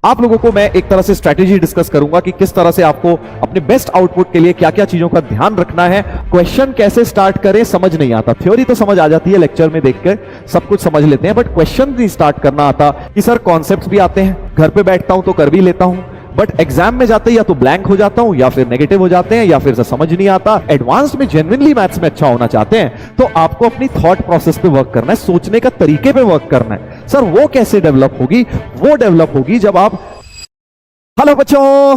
आप लोगों को मैं एक तरह से स्ट्रेटेजी डिस्कस करूंगा कि किस तरह से आपको अपने बेस्ट आउटपुट के लिए क्या क्या चीजों का ध्यान रखना है। क्वेश्चन कैसे स्टार्ट करें समझ नहीं आता, थ्योरी तो समझ आ जाती है, लेक्चर में देख के सब कुछ समझ लेते हैं, बट क्वेश्चन नहीं स्टार्ट करना आता कि सर कॉन्सेप्ट्स भी आते हैं, घर पे बैठता हूं तो कर भी लेता हूं, बट एग्जाम में जाते या तो ब्लैंक हो जाता हूं या फिर नेगेटिव हो जाते हैं या फिर से समझ नहीं आता। एडवांस्ड में जेन्युइनली मैथ्स में अच्छा होना चाहते हैं तो आपको अपनी थॉट प्रोसेस पे वर्क करना है, सोचने का तरीके पे वर्क करना है। सर वो कैसे डेवलप होगी? वो डेवलप होगी जब आप, हेलो बच्चों,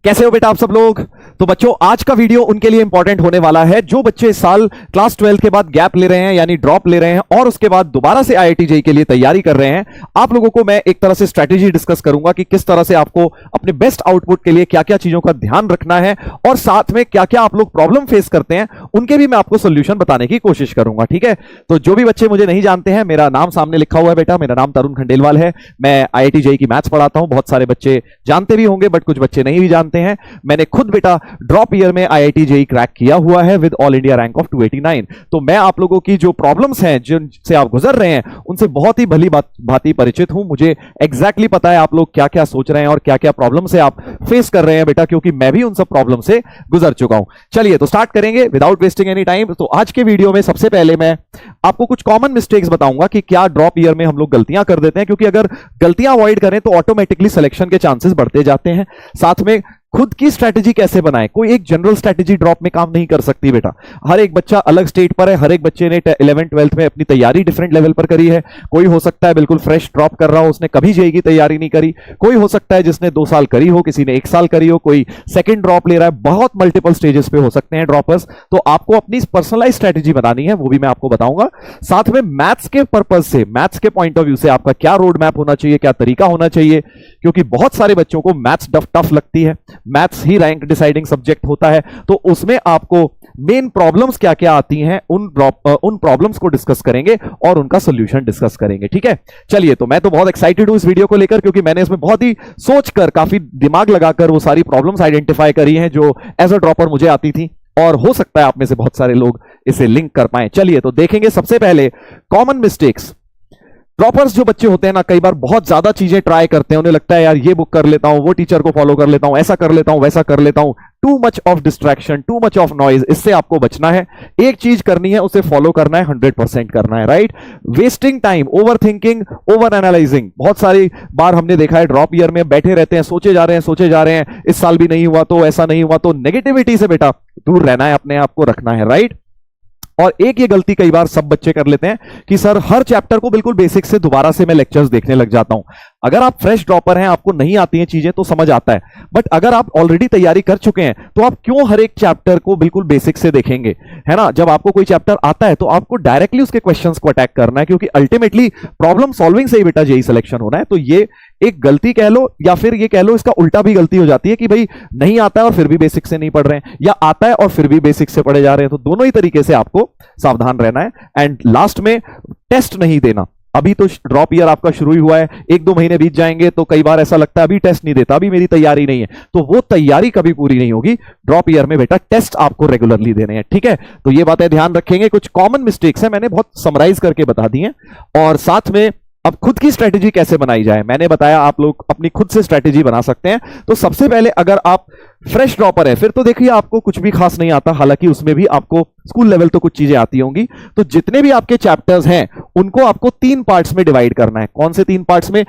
कैसे हो बेटा आप सब लोग? तो बच्चों आज का वीडियो उनके लिए इंपॉर्टेंट होने वाला है जो बच्चे इस साल क्लास 12 के बाद गैप ले रहे हैं यानी ड्रॉप ले रहे हैं और उसके बाद दोबारा से आईआईटी जेईई के लिए तैयारी कर रहे हैं। आप लोगों को मैं एक तरह से स्ट्रेटेजी डिस्कस करूंगा कि किस तरह से आपको अपने बेस्ट आउटपुट के लिए क्या क्या चीजों का ध्यान रखना है और साथ में क्या क्या आप लोग प्रॉब्लम फेस करते हैं उनके भी मैं आपको सोल्यूशन बताने की कोशिश करूंगा। ठीक है, तो जो भी बच्चे मुझे नहीं जानते हैं, मेरा नाम सामने लिखा हुआ है बेटा, मेरा नाम तरुण खंडेलवाल है। मैं आईआईटी जेईई की मैथ्स पढ़ाता हूं, बहुत सारे बच्चे जानते भी होंगे बट कुछ बच्चे नहीं भी जानते हैं। मैंने खुद बेटा ड्रॉप ईयर में आईआईटी जेईई क्रैक किया हुआ है with all India rank of 289। तो मैं आप लोगों की जो प्रॉब्लम्स हैं जिनसे आप गुजर रहे हैं उनसे बहुत ही भली भांति परिचित हूं। मुझे एग्जैक्टली पता है आप लोग क्या क्या सोच रहे हैं और क्या क्या प्रॉब्लम से आप फेस कर रहे हैं बेटा, क्योंकि मैं भी उन सब प्रॉब्लम से गुजर चुका हूं। चलिए तो स्टार्ट करेंगे विदाउट वेस्टिंग एनी टाइम। तो आज के वीडियो में सबसे पहले मैं आपको कुछ कॉमन मिस्टेक्स बताऊंगा कि क्या ड्रॉप ईयर में हम लोग गलतियां कर देते हैं, क्योंकि अगर गलतियां अवॉइड करें तो ऑटोमेटिकली सिलेक्शन के चांसेस बढ़ते जाते हैं। साथ में खुद की स्ट्रैटेजी कैसे बनाएं, कोई एक जनरल स्ट्रैटेजी ड्रॉप में काम नहीं कर सकती बेटा। हर एक बच्चा अलग स्टेट पर है, हर एक बच्चे ने 11th 12th में अपनी तैयारी डिफरेंट लेवल पर करी है। कोई हो सकता है बिल्कुल फ्रेश ड्रॉप कर रहा हो, उसने कभी जेईई की तैयारी नहीं करी। कोई हो सकता है जिसने 2 साल करी हो, किसी ने 1 साल करी हो, कोई सेकंड ड्रॉप ले रहा है। बहुत मल्टीपल स्टेजेस पे हो सकते हैं ड्रॉपर्स। तो आपको अपनी पर्सनलाइज स्ट्रैटेजी बनानी है, वो भी मैं आपको बताऊंगा। साथ में मैथ्स के पर्पज से, मैथ्स के पॉइंट ऑफ व्यू से आपका क्या रोड मैप होना चाहिए, क्या तरीका होना चाहिए, क्योंकि बहुत सारे बच्चों को मैथ्स टफ लगती है। मैथ्स ही रैंक डिसाइडिंग सब्जेक्ट होता है, तो उसमें आपको मेन प्रॉब्लम्स क्या क्या आती हैं उन प्रॉब्लम्स को डिस्कस करेंगे और उनका सॉल्यूशन डिस्कस करेंगे। ठीक है, चलिए तो मैं तो बहुत एक्साइटेड हूं इस वीडियो को लेकर, क्योंकि मैंने इसमें बहुत ही सोचकर, काफी दिमाग लगाकर वो सारी प्रॉब्लम्स आइडेंटिफाई करी हैं जो एज अ ड्रॉपर मुझे आती थी, और हो सकता है आप में से बहुत सारे लोग इसे लिंक कर पाए। चलिए तो देखेंगे सबसे पहले कॉमन मिस्टेक्स। ड्रॉपर्स जो बच्चे होते हैं ना, कई बार बहुत ज्यादा चीजें ट्राई करते हैं, उन्हें लगता है यार ये बुक कर लेता हूं, वो टीचर को फॉलो कर लेता हूं, ऐसा कर लेता हूं, वैसा कर लेता हूं। Too much of distraction, too much of noise, इससे आपको बचना है। एक चीज करनी है, उसे फॉलो करना है, 100% करना है, right. Wasting time, over thinking, over analysing, बहुत सारी बार हमने देखा है ड्रॉप ईयर में बैठे रहते हैं, सोचे जा रहे हैं, सोचे जा रहे हैं, इस साल भी नहीं हुआ तो, ऐसा नहीं हुआ तो। नेगेटिविटी से बेटा दूर रहना है, अपने आप को रखना है, राइट। और एक ये गलती कई बार सब बच्चे कर लेते हैं कि सर हर चैप्टर को बिल्कुल बेसिक से दोबारा से मैं लेक्चर्स देखने लग जाता हूं। अगर आप फ्रेश ड्रॉपर हैं, आपको नहीं आती हैं चीजें तो समझ आता है, बट अगर आप ऑलरेडी तैयारी कर चुके हैं तो आप क्यों हर एक चैप्टर को बिल्कुल बेसिक से देखेंगे, है ना। जब आपको कोई चैप्टर आता है तो आपको डायरेक्टली उसके क्वेश्चंस को अटैक करना है, क्योंकि अल्टीमेटली प्रॉब्लम सॉल्विंग से ही बेटा जेईई सिलेक्शन होना है। तो ये एक गलती कह लो, या फिर ये कह लो इसका उल्टा भी गलती हो जाती है कि भाई नहीं आता है और फिर भी बेसिक से नहीं पढ़ रहे हैं, या आता है और फिर भी बेसिक से पढ़े जा रहे हैं। तो दोनों ही तरीके से आपको सावधान रहना है। एंड लास्ट में टेस्ट नहीं देना। अभी तो ड्रॉप ईयर आपका शुरू ही हुआ है, 1-2 महीने बीत जाएंगे तो कई बार ऐसा लगता है अभी टेस्ट नहीं देता, अभी मेरी तैयारी नहीं है, तो वो तैयारी कभी पूरी नहीं होगी। ड्रॉप ईयर में बेटा टेस्ट आपको रेगुलरली देने हैं, ठीक है। तो ये बातें ध्यान रखेंगे। कुछ कॉमन मिस्टेक्स हैं, मैंने बहुत समराइज करके बता दी हैं। और साथ में अब खुद की स्ट्रेटेजी कैसे बनाई जाए, मैंने बताया आप लोग अपनी खुद से स्ट्रेटेजी बना सकते हैं। तो सबसे पहले अगर आप फ्रेश ड्रॉपर है, फिर तो देखिए आपको कुछ भी खास नहीं आता, हालांकि उसमें भी आपको स्कूल लेवल तो कुछ चीजें आती होंगी। तो जितने भी आपके चैप्टर्स हैं उनको आपको 3 पार्ट्स में डिवाइड करना है। कौन से 3 पार्ट्स में?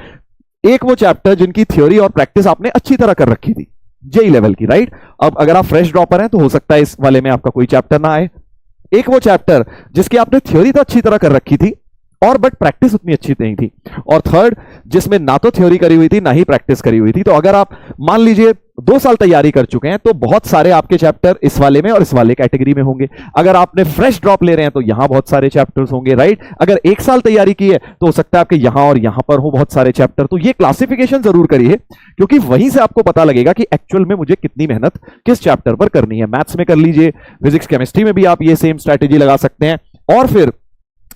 एक वो चैप्टर जिनकी थ्योरी और प्रैक्टिस आपने अच्छी तरह कर रखी थी जेईई लेवल की, राइट। अब अगर आप फ्रेश ड्रॉपर हैं तो हो सकता है इस वाले में आपका कोई चैप्टर ना आए। एक वो चैप्टर जिसकी आपने थ्योरी तो अच्छी तरह कर रखी थी और बट प्रैक्टिस उतनी अच्छी नहीं थी। और थर्ड जिसमें ना तो थ्योरी करी हुई थी ना ही प्रैक्टिस करी हुई थी। तो अगर आप मान लीजिए 2 साल तैयारी कर चुके हैं तो बहुत सारे आपके चैप्टर इस वाले में और इस वाले कैटेगरी में होंगे। अगर आपने फ्रेश ड्रॉप ले रहे हैं तो यहां बहुत सारे चैप्टर्स होंगे, राइट। अगर 1 साल तैयारी की है तो हो सकता है आपके यहां और यहां पर हो बहुत सारे चैप्टर। तो ये क्लासिफिकेशन जरूर करिए, क्योंकि वहीं से आपको पता लगेगा कि एक्चुअल में मुझे कितनी मेहनत किस चैप्टर पर करनी है। मैथ्स में कर लीजिए, फिजिक्स केमिस्ट्री में भी आप ये सेम स्ट्रैटेजी लगा सकते हैं, और फिर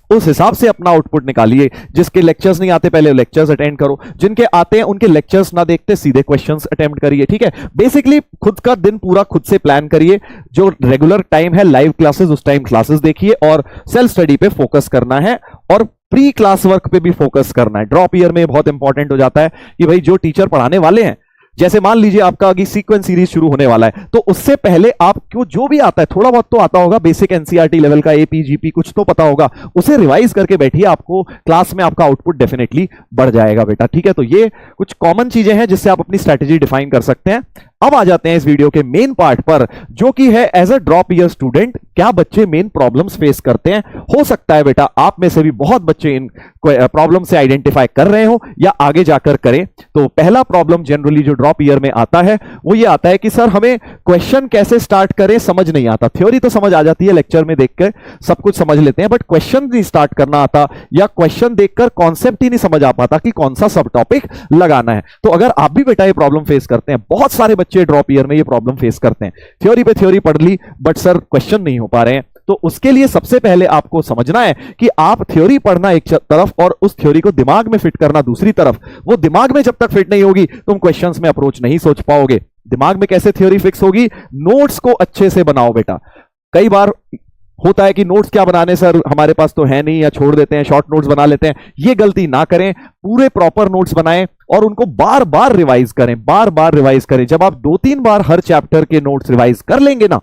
उस हिसाब से अपना आउटपुट निकालिए। जिसके लेक्चर्स नहीं आते पहले लेक्चर्स अटेंड करो, जिनके आते हैं उनके लेक्चर्स ना देखते सीधे क्वेश्चंस अटेम्प्ट करिए, ठीक है। बेसिकली खुद का दिन पूरा खुद से प्लान करिए। जो रेगुलर टाइम है लाइव क्लासेस, उस टाइम क्लासेस देखिए और सेल्फ स्टडी पे फोकस करना है। और प्री क्लास वर्क पे भी फोकस करना है। ड्रॉप ईयर में बहुत इंपॉर्टेंट हो जाता है कि भाई जो टीचर पढ़ाने वाले हैं, जैसे मान लीजिए आपका अभी सीक्वेंस सीरीज शुरू होने वाला है, तो उससे पहले आपको जो भी आता है, थोड़ा बहुत तो आता होगा, बेसिक एनसीईआरटी लेवल का, एपी जीपी कुछ तो पता होगा, उसे रिवाइज करके बैठिए, आपको क्लास में आपका आउटपुट डेफिनेटली बढ़ जाएगा बेटा। ठीक है, तो ये कुछ कॉमन चीजें हैं जिससे आप अपनी स्ट्रेटेजी डिफाइन कर सकते हैं। अब आ जाते हैं इस वीडियो के मेन पार्ट पर, जो कि है as a drop year student क्या बच्चे मेन प्रॉब्लम्स फेस करते हैं। हो सकता है बेटा आप में से भी बहुत बच्चे इन प्रॉब्लम से आइडेंटिफाई कर रहे हो या आगे जाकर करें। तो पहला प्रॉब्लम जनरली जो ड्रॉप ईयर में आता है वो ये आता है कि सर हमें क्वेश्चन कैसे स्टार्ट करें समझ नहीं आता। थ्योरी तो समझ आ जाती है, लेक्चर में देखकर सब कुछ समझ लेते हैं, बट क्वेश्चन नहीं स्टार्ट करना आता, या क्वेश्चन देखकर कॉन्सेप्ट ही नहीं समझ आ पाता कि कौन सा सब टॉपिक लगाना है। तो अगर आप भी बेटा ये प्रॉब्लम फेस करते हैं, बहुत सारे बच्चे ड्रॉप ईयर में ये प्रॉब्लम फेस करते हैं, थ्योरी पे थ्योरी पढ़ ली बट सर क्वेश्चन नहीं हो पा रहे हैं, तो उसके लिए सबसे पहले आपको समझना है कि आप थ्योरी पढ़ना एक तरफ और उस थ्योरी को दिमाग में फिट करना दूसरी तरफ। वो दिमाग में जब तक फिट नहीं होगी तुम क्वेश्चंस में अप्रोच नहीं सोच पाओगे। दिमाग में कैसे थ्योरी फिक्स होगी? नोट्स को अच्छे से बनाओ बेटा। कई बार होता है कि नोट्स क्या बनाने सर, हमारे पास तो है नहीं, या छोड़ देते हैं, शॉर्ट नोट्स बना लेते हैं। ये गलती ना करें, पूरे प्रॉपर नोट्स बनाएं और उनको बार बार रिवाइज करें, बार बार रिवाइज करें। जब आप 2-3 बार हर चैप्टर के नोट्स रिवाइज कर लेंगे ना,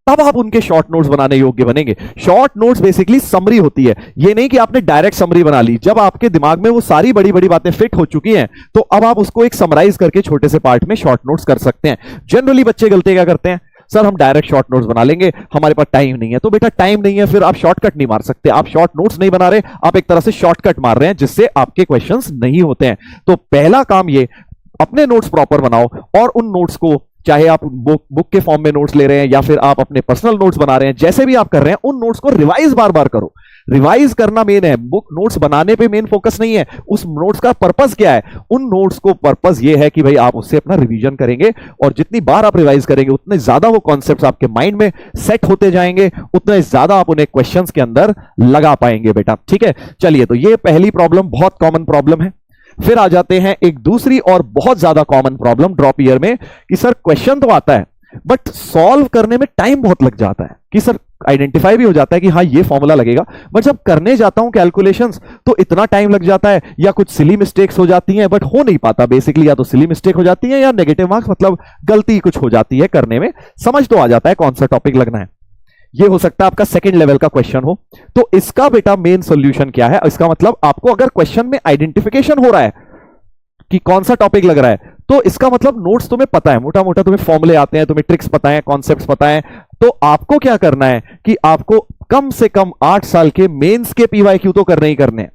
तब आप उनके शॉर्ट नोट्स बनाने योग्य बनेंगे। शॉर्ट नोट्स बेसिकली समरी होती है, ये नहीं कि आपने डायरेक्ट समरी बना ली। जब आपके दिमाग में वो सारी बड़ी बड़ी बातें फिट हो चुकी हैं, तो अब आप उसको एक समराइज करके छोटे से पार्ट में शॉर्ट नोट्स कर सकते हैं। जनरली बच्चे गलती क्या करते हैं, सर हम डायरेक्ट शॉर्ट नोट्स बना लेंगे, हमारे पास टाइम नहीं है। तो बेटा टाइम नहीं है, फिर आप शॉर्टकट नहीं मार सकते। आप शॉर्ट नोट्स नहीं बना रहे, आप एक तरह से शॉर्टकट मार रहे हैं, जिससे आपके क्वेश्चंस नहीं होते हैं। तो पहला काम ये, अपने नोट्स प्रॉपर बनाओ और उन नोट्स को, चाहे आप बुक के फॉर्म में नोट्स ले रहे हैं या फिर आप अपने पर्सनल नोट्स बना रहे हैं, जैसे भी आप कर रहे हैं, उन नोट्स को रिवाइज बार बार करो। रिवाइज करना मेन है, बुक नोट्स बनाने पे मेन फोकस नहीं है। उस नोट्स का पर्पस क्या है? उन नोट्स को पर्पस ये है कि भाई आप उससे अपना रिवीजन करेंगे, और जितनी बार आप रिवाइज करेंगे उतने ज्यादा वो कॉन्सेप्ट्स आपके माइंड में सेट होते जाएंगे, उतने ज्यादा आप उन्हें क्वेश्चंस के अंदर लगा पाएंगे बेटा। ठीक है, चलिए, तो ये पहली प्रॉब्लम बहुत कॉमन प्रॉब्लम है। फिर आ जाते हैं एक दूसरी और बहुत ज्यादा कॉमन प्रॉब्लम ड्रॉप ईयर में, कि सर क्वेश्चन तो आता है बट सॉल्व करने में टाइम बहुत लग जाता है। कि सर आइडेंटिफाई भी हो जाता है कि हाँ ये फॉर्मूला लगेगा, बट जब करने जाता हूं कैलकुलेशंस तो इतना टाइम लग जाता है, या कुछ सिली मिस्टेक्स हो जाती हैं, बट हो नहीं पाता। बेसिकली या तो सिली मिस्टेक हो जाती है या नेगेटिव मार्क्स, मतलब गलती कुछ हो जाती है करने में। समझ तो आ जाता है कौन सा टॉपिक लगना है। ये हो सकता है आपका सेकंड लेवल का क्वेश्चन हो। तो इसका बेटा मेन सोल्यूशन क्या है? इसका मतलब आपको अगर क्वेश्चन में आइडेंटिफिकेशन हो रहा है कि कौन सा टॉपिक लग रहा है, तो इसका मतलब नोट्स तुम्हें पता है, मोटा मोटा तुम्हें फॉर्मूले आते हैं, तुम्हें ट्रिक्स पता है, कॉन्सेप्ट्स पता है। तो आपको क्या करना है कि आपको कम से कम 8 साल के मेंस के पीवाईक्यू तो करने ही करने हैं।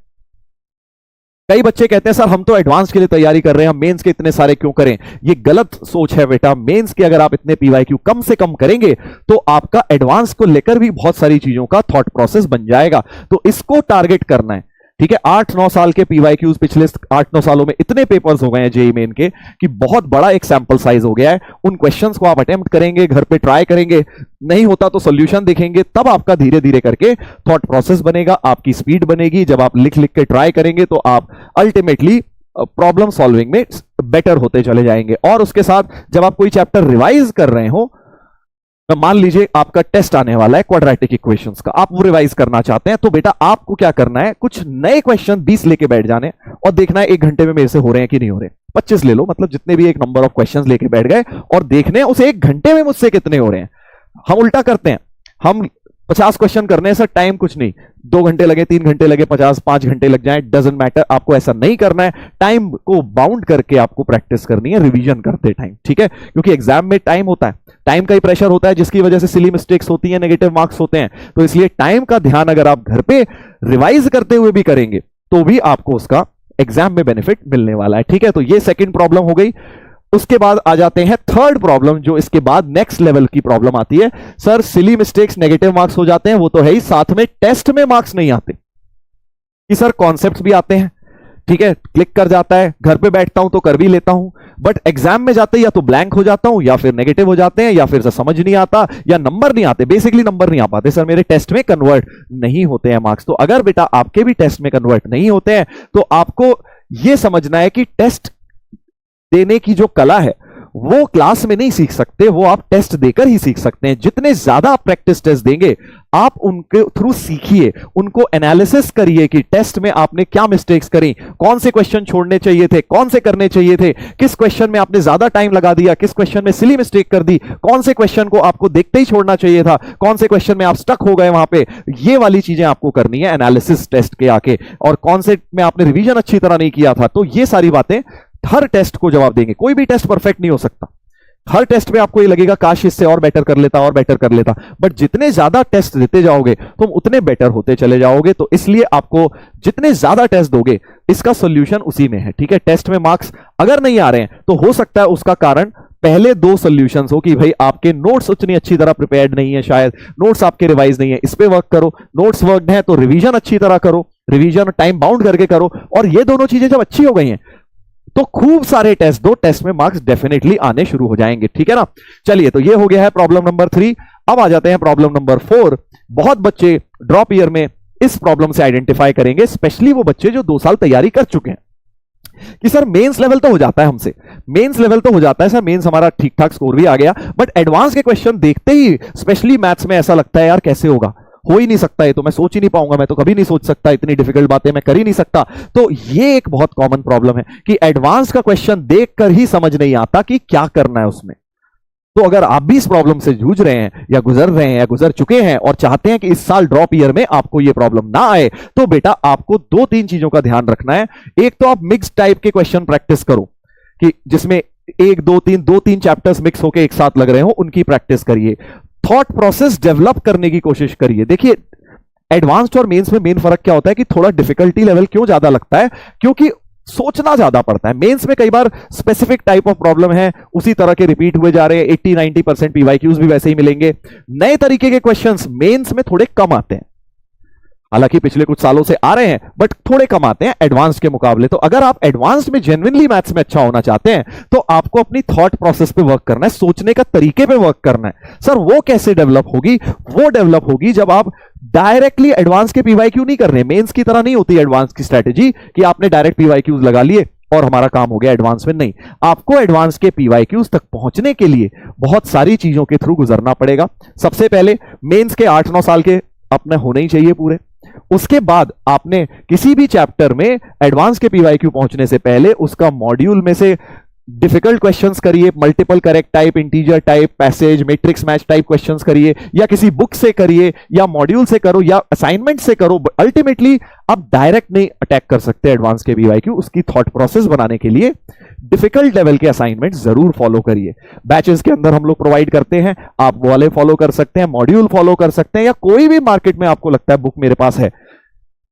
कई बच्चे कहते हैं सर हम तो एडवांस के लिए तैयारी कर रहे हैं, हम मेंस के इतने सारे क्यों करें? ये गलत सोच है बेटा। मेंस के अगर आप इतने पीवाईक्यू कम से कम करेंगे तो आपका एडवांस को लेकर भी बहुत सारी चीजों का थॉट प्रोसेस बन जाएगा। तो इसको टारगेट करना है। ठीक है, 8-9 साल के पीवाईक्यूज पिछले 8-9 सालों में इतने पेपर्स हो गए हैं जेईई मेन के कि बहुत बड़ा एक सैंपल साइज हो गया है। उन क्वेश्चंस को आप अटेम्प्ट करेंगे, घर पे ट्राई करेंगे, नहीं होता तो सॉल्यूशन देखेंगे, तब आपका धीरे धीरे करके थॉट प्रोसेस बनेगा, आपकी स्पीड बनेगी। जब आप लिख लिख के ट्राई करेंगे तो आप अल्टीमेटली प्रॉब्लम सॉल्विंग में बेटर होते चले जाएंगे। और उसके साथ जब आप कोई चैप्टर रिवाइज कर रहे हो, तो मान लीजिए आपका टेस्ट आने वाला है क्वाड्रेटिक इक्वेशंस का, आप वो रिवाइज करना चाहते हैं, तो बेटा आपको क्या करना है, कुछ नए क्वेश्चन 20 लेके बैठ जाने और देखना है 1 घंटे में मेरे से हो रहे हैं कि नहीं हो रहे। 25 ले लो, मतलब जितने भी एक नंबर ऑफ क्वेश्चंस लेके बैठ गए, और देखने उसे 1 घंटे में मुझसे कितने हो रहे हैं। हम उल्टा करते हैं, हम 50 क्वेश्चन करने हैं सर, टाइम कुछ नहीं, 2 घंटे लगे, 3 घंटे लगे, 5 घंटे लग जाए, डजंट मैटर। आपको ऐसा नहीं करना है, टाइम को बाउंड करके आपको प्रैक्टिस करनी है रिवीजन करते टाइम। ठीक है, क्योंकि एग्जाम में टाइम होता है, टाइम का ही प्रेशर होता है, जिसकी वजह से सिली मिस्टेक्स होती हैं, नेगेटिव मार्क्स होते हैं। तो इसलिए टाइम का ध्यान अगर आप घर पे रिवाइज करते हुए भी करेंगे तो भी आपको उसका एग्जाम में बेनिफिट मिलने वाला है। ठीक है, तो ये सेकंड प्रॉब्लम हो गई। उसके बाद आ जाते हैं थर्ड प्रॉब्लम, जो इसके बाद नेक्स्ट लेवल की प्रॉब्लम आती है। Sir silly mistakes negative marks हो जाते हैं, वो तो है ही, साथ में टेस्ट में मार्क्स नहीं आते। कि सर कॉन्सेप्ट्स भी आते हैं, ठीक है, क्लिक कर जाता है, घर पे बैठता हूं तो कर भी लेता हूं, बट एग्जाम में जाते या तो ब्लैंक हो जाता हूं, या फिर नेगेटिव हो जाते हैं, या फिर से समझ नहीं आता, या नंबर नहीं आते। बेसिकली नंबर नहीं आ पाते सर, मेरे टेस्ट में कन्वर्ट नहीं होते हैं मार्क्स। तो अगर बेटा आपके भी टेस्ट में कन्वर्ट नहीं होते हैं, तो आपको यह समझना है कि टेस्ट देने की जो कला है वो क्लास में नहीं सीख सकते, वो आप टेस्ट देकर ही सीख सकते हैं। जितने ज्यादा आप प्रैक्टिस टेस्ट देंगे, आप उनके थ्रू सीखिए, उनको एनालिसिस करिए कि टेस्ट में आपने क्या मिस्टेक्स करी, कौन से क्वेश्चन छोड़ने चाहिए थे, कौन से करने चाहिए थे, किस क्वेश्चन में आपने ज्यादा टाइम लगा दिया, किस क्वेश्चन में सिली मिस्टेक कर दी, कौन से क्वेश्चन को आपको देखते ही छोड़ना चाहिए था, कौन से क्वेश्चन में आप स्टक हो गए वहां पे। ये वाली चीजें आपको करनी है एनालिसिस टेस्ट के आके, और कौन से में आपने रिवीजन अच्छी तरह नहीं किया था। तो ये सारी बातें हर टेस्ट को जवाब देंगे। कोई भी टेस्ट परफेक्ट नहीं हो सकता, हर टेस्ट में आपको ये लगेगा काश इससे और बेटर कर लेता, और बेटर कर लेता, बट जितने ज्यादा टेस्ट देते जाओगे तुम उतने बेटर होते चले जाओगे। तो इसलिए आपको जितने ज्यादा टेस्ट दोगे इसका सॉल्यूशन उसी में है, ठीक है। टेस्ट में मार्क्स अगर नहीं आ रहे हैं तो हो सकता है उसका कारण पहले दो सॉल्यूशंस हो कि भाई आपके नोट्स उतनी अच्छी तरह प्रिपेयर्ड नहीं है, शायद नोट्स आपके रिवाइज नहीं है, इस पे वर्क करो। नोट्स वर्कड है तो रिवीजन अच्छी तरह करो, रिवीजन टाइम बाउंड करके करो। और ये दोनों चीजें जब अच्छी हो गई हैं तो खूब सारे टेस्ट दो, टेस्ट में मार्क्स डेफिनेटली आने शुरू हो जाएंगे, ठीक है ना। चलिए, तो ये हो गया है प्रॉब्लम नंबर 3। अब आ जाते हैं प्रॉब्लम नंबर 4। बहुत बच्चे ड्रॉप ईयर में इस प्रॉब्लम से आइडेंटिफाई करेंगे, स्पेशली वो बच्चे जो 2 साल तैयारी कर चुके हैं कि सर मेंस लेवल तो हो जाता है हमसे, मेंस लेवल तो हो जाता है सर, मेंस हमारा ठीक ठाक स्कोर भी आ गया, बट एडवांस के क्वेश्चन देखते ही स्पेशली मैथ्स में ऐसा लगता है यार कैसे होगा, हो ही नहीं सकता, है तो मैं सोच ही नहीं पाऊंगा, मैं तो कभी नहीं सोच सकता, इतनी डिफिकल्ट बातें मैं कर ही नहीं सकता। तो ये एक बहुत कॉमन प्रॉब्लम है कि एडवांस का क्वेश्चन देखकर ही समझ नहीं आता कि क्या करना है उसमें। तो अगर आप भी इस प्रॉब्लम से जूझ रहे हैं या गुजर रहे हैं या गुजर चुके हैं और चाहते हैं कि इस साल ड्रॉप ईयर में आपको ये प्रॉब्लम ना आए, तो बेटा आपको 2-3 चीजों का ध्यान रखना है। एक तो आप मिक्स टाइप के क्वेश्चन प्रैक्टिस करो कि जिसमें 1-2-3 चैप्टर्स मिक्स होकर एक साथ लग रहे हो, उनकी प्रैक्टिस करिए। थॉट प्रोसेस डेवलप करने की कोशिश करिए। देखिए, एडवांस्ड और मेंस में मेन फर्क क्या होता है कि थोड़ा डिफिकल्टी लेवल क्यों ज्यादा लगता है, क्योंकि सोचना ज्यादा पड़ता है। मेंस में कई बार स्पेसिफिक टाइप ऑफ प्रॉब्लम है, उसी तरह के रिपीट हुए जा रहे हैं, 80-90% पीवाईक्यूज भी वैसे ही मिलेंगे। नए तरीके के क्वेश्चंस मेंस में थोड़े कम आते हैं, हालांकि पिछले कुछ सालों से आ रहे हैं बट थोड़े कम आते हैं एडवांस के मुकाबले। तो अगर आप एडवांस में जेन्युइनली मैथ्स में अच्छा होना चाहते हैं तो आपको अपनी थॉट प्रोसेस पे वर्क करना है, सोचने का तरीके पे वर्क करना है। सर वो कैसे डेवलप होगी? वो डेवलप होगी जब आप डायरेक्टली एडवांस के पीवाईक्यू नहीं कर रहे। मेंस की तरह नहीं होती एडवांस की स्ट्रेटेजी कि आपने डायरेक्ट पीवाईक्यूज लगा लिए और हमारा काम हो गया एडवांस में। नहीं, आपको एडवांस के पीवाईक्यूज तक पहुंचने के लिए बहुत सारी चीजों के थ्रू गुजरना पड़ेगा। सबसे पहले मेंस के 8-9 साल के अपने होने ही चाहिए पूरे। उसके बाद आपने किसी भी चैप्टर में एडवांस के पीवाईक्यू पहुंचने से पहले उसका मॉड्यूल में से डिफिकल्ट क्वेश्चंस करिए, multiple correct type, integer type, passage, matrix match type questions करिए, या किसी बुक से करिए, या मॉड्यूल से करो, या असाइनमेंट से करो। अल्टीमेटली आप डायरेक्ट नहीं अटैक कर सकते एडवांस के पीवाईक्यू। उसकी थॉट प्रोसेस बनाने के लिए डिफिकल्ट लेवल के असाइनमेंट जरूर फॉलो करिए। बैचेस के अंदर हम लोग प्रोवाइड करते हैं, आप वो वाले फॉलो कर सकते हैं, मॉड्यूल फॉलो कर सकते हैं, या कोई भी मार्केट में आपको लगता है बुक मेरे पास है,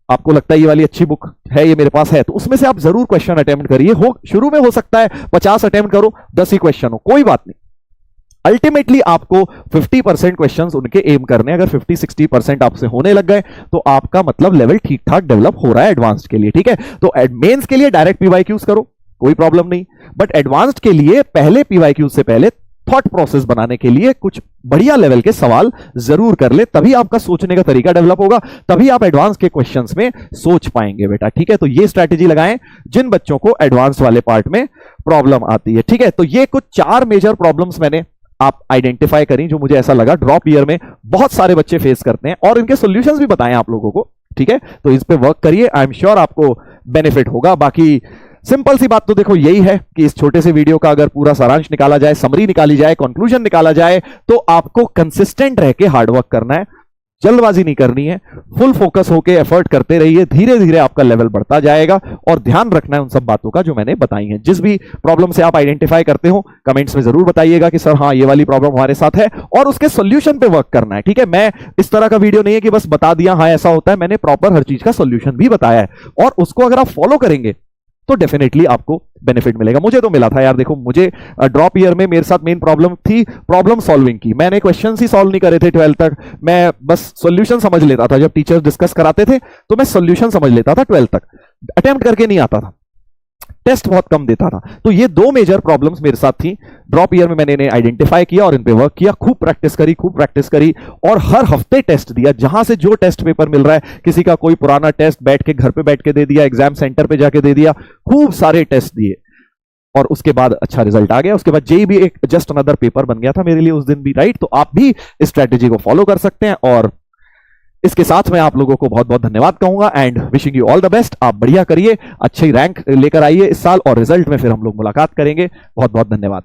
आपको लगता है ये वाली अच्छी बुक है, ये मेरे पास है, तो उसमें से आप जरूर क्वेश्चन अटेम्प्ट करिए। हो शुरू में हो सकता है 50 अटेम्प्ट करो, 10 ही क्वेश्चन हो, कोई बात नहीं। अल्टीमेटली आपको 50% क्वेश्चंस उनके एम करने। अगर 50-60% आपसे होने लग गए तो आपका मतलब लेवल ठीक ठाक डेवलप हो रहा है एडवांस्ड के लिए, ठीक है। तो मेंस के लिए डायरेक्ट पीवाईक्यूज करो, कोई प्रॉब्लम नहीं, बट एडवांस्ड के लिए पहले पीवाईक्यूज से पहले थॉट प्रोसेस बनाने के लिए कुछ बढ़िया लेवल के सवाल जरूर कर ले, तभी आपका सोचने का तरीका डेवलप होगा, तभी आप एडवांस के क्वेश्चंस में सोच पाएंगे बेटा, ठीक है। तो ये स्ट्रैटेजी लगाएं जिन बच्चों को एडवांस वाले पार्ट में प्रॉब्लम आती है, ठीक है। तो ये कुछ 4 मेजर प्रॉब्लम्स मैंने आप आइडेंटिफाई करी जो मुझे ऐसा लगा ड्रॉप ईयर में बहुत सारे बच्चे फेस करते हैं, और इनके सॉल्यूशंस भी बताएं आप लोगों को, ठीक है। तो इस पे वर्क करिए, आई एम श्योर आपको बेनिफिट होगा। बाकी सिंपल सी बात तो देखो यही है कि इस छोटे से वीडियो का अगर पूरा सारांश निकाला जाए, समरी निकाली जाए, कंक्लूजन निकाला जाए, तो आपको कंसिस्टेंट रह के हार्डवर्क करना है, जल्दबाजी नहीं करनी है, फुल फोकस होके एफर्ट करते रहिए, धीरे धीरे आपका लेवल बढ़ता जाएगा। और ध्यान रखना है उन सब बातों का जो मैंने बताई हैं। जिस भी प्रॉब्लम से आप आइडेंटिफाई करते हो कमेंट्स में जरूर बताइएगा कि सर हाँ ये वाली प्रॉब्लम हमारे साथ है, और उसके सॉल्यूशन पे वर्क करना है, ठीक है। मैं इस तरह का वीडियो नहीं है कि बस बता दिया हाँ ऐसा होता है, मैंने प्रॉपर हर चीज का सॉल्यूशन भी बताया है, और उसको अगर आप फॉलो करेंगे तो डेफिनेटली आपको बेनिफिट मिलेगा। मुझे तो मिला था यार, देखो मुझे ड्रॉप ईयर में मेरे साथ मेन प्रॉब्लम थी प्रॉब्लम सॉल्विंग की। मैंने क्वेश्चंस ही सॉल्व नहीं करे थे 12th तक, मैं बस सॉल्यूशन समझ लेता था। जब टीचर्स डिस्कस कराते थे तो मैं सॉल्यूशन समझ लेता था, 12th तक अटेम्प्ट करके नहीं आता था, टेस्ट बहुत कम देता था। तो ये 2 मेजर प्रॉब्लम्स मेरे साथ थी। ड्रॉप ईयर में मैंने इन्हें आइडेंटिफाई किया और इन पे वर्क किया, खूब प्रैक्टिस करी और हर हफ्ते टेस्ट दिया। जहां से जो टेस्ट पेपर मिल रहा है, किसी का कोई पुराना टेस्ट बैठ के घर पे बैठ के दे दिया, एग्जाम सेंटर पे जाके दे दिया, खूब सारे टेस्ट दिए, और उसके बाद अच्छा रिजल्ट आ गया। उसके बाद जेई भी एक जस्ट अनदर पेपर बन गया था मेरे लिए उस दिन भी, राइट। तो आप भी इस स्ट्रेटेजी को फॉलो कर सकते हैं और इसके साथ मैं आप लोगों को बहुत बहुत धन्यवाद कहूंगा and wishing you all the best. आप बढ़िया करिए, अच्छी रैंक लेकर आइए इस साल और रिजल्ट में फिर हम लोग मुलाकात करेंगे। बहुत बहुत धन्यवाद।